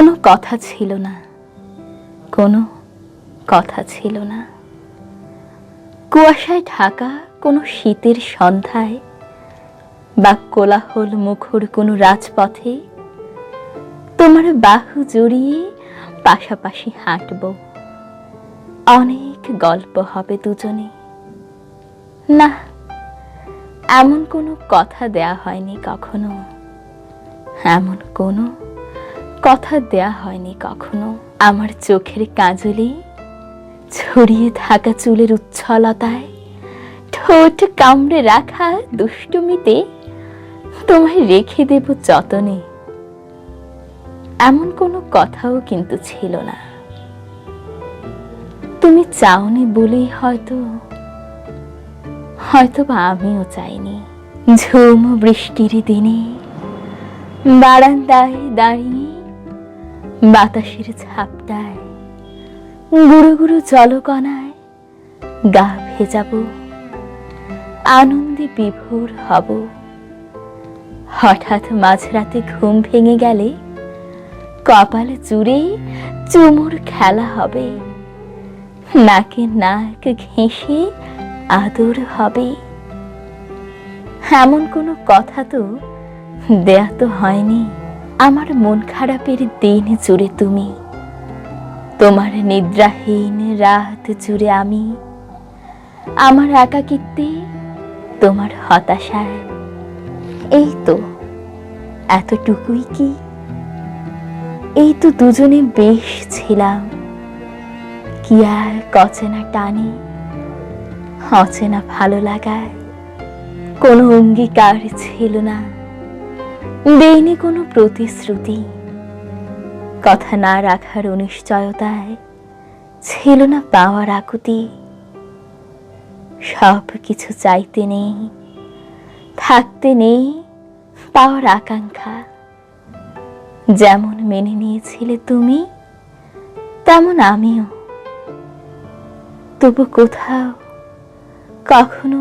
কোনো কথা ছিল না, কোনো কথা ছিল না। কুয়াশায় ঢাকা কোনো শীতের সন্ধ্যায় বা কোলাহল মুখর কোনো রাজপথে তোমার বাহু জড়িয়ে পাশাপাশি হাঁটব। অনেক গল্প হবে দুজনে। না, এমন কোনো কথা দেয়া হয়নি কখনো, এমন কোনো কথা দেয়া হয়নি কখনো। আমার চোখের কাজলে ছড়িয়ে থাকা চুলের উচ্ছলতায় ঠোঁট কামড়ে রাখা দুষ্টুমিতে তোমায় রেখে দেব যতনে, এমন কোনো কথাও কিন্তু ছিল না। তুমি চাওনি বলেই হয়তো বা আমিও চাইনি। ঝুম বৃষ্টির দিনে বারান্দায় দাঁড়িয়ে বাতাসের ঝাপটায় গুঁড়ো গুঁড়ো জলকণায় গা ভেজাবো, আনন্দে বিভোর হব। হঠাৎ মাঝরাতে ঘুম ভেঙে গেলে কপাল জুড়ে চুমুর খেলা হবে, নাকে নাক ঘেঁষে আদর হবে। এমন কোনো কথা তো দেয়া তো হয়নি। আমার মন খারাপের দিন জুড়ে তুমি, তোমার নিদ্রাহীন রাত জুড়ে আমি, আমার একাকিত্বে তোমার হতাশায়। এই তো এতটুকুই কি? এই তো দুজনে বেশ ছিলাম। কি আর অচেনা টানে, অচেনা ভালো লাগায় কোনো অঙ্গীকার ছিল না, দেয়নি কোনো প্রতিশ্রুতি। কথা না রাখার অনিশ্চয়তায় ছিল না পাওয়ার আকুতি। সব কিছু চাইতে নেই, থাকতে নেই পাওয়ার আকাঙ্ক্ষা। যেমন মেনে নিয়েছিলে তুমি, তেমন আমিও। তবু কোথাও কখনো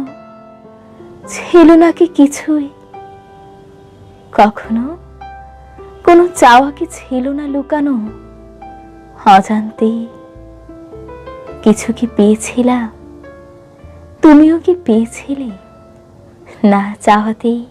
ছিল নাকি কিছুই? কখনো কোনো চাওয়া কি ছিল না লুকানো? অজান্তে কিছু কি পেয়েছিলাম? তুমিও কি পেয়েছিলে না চাওয়াতেই?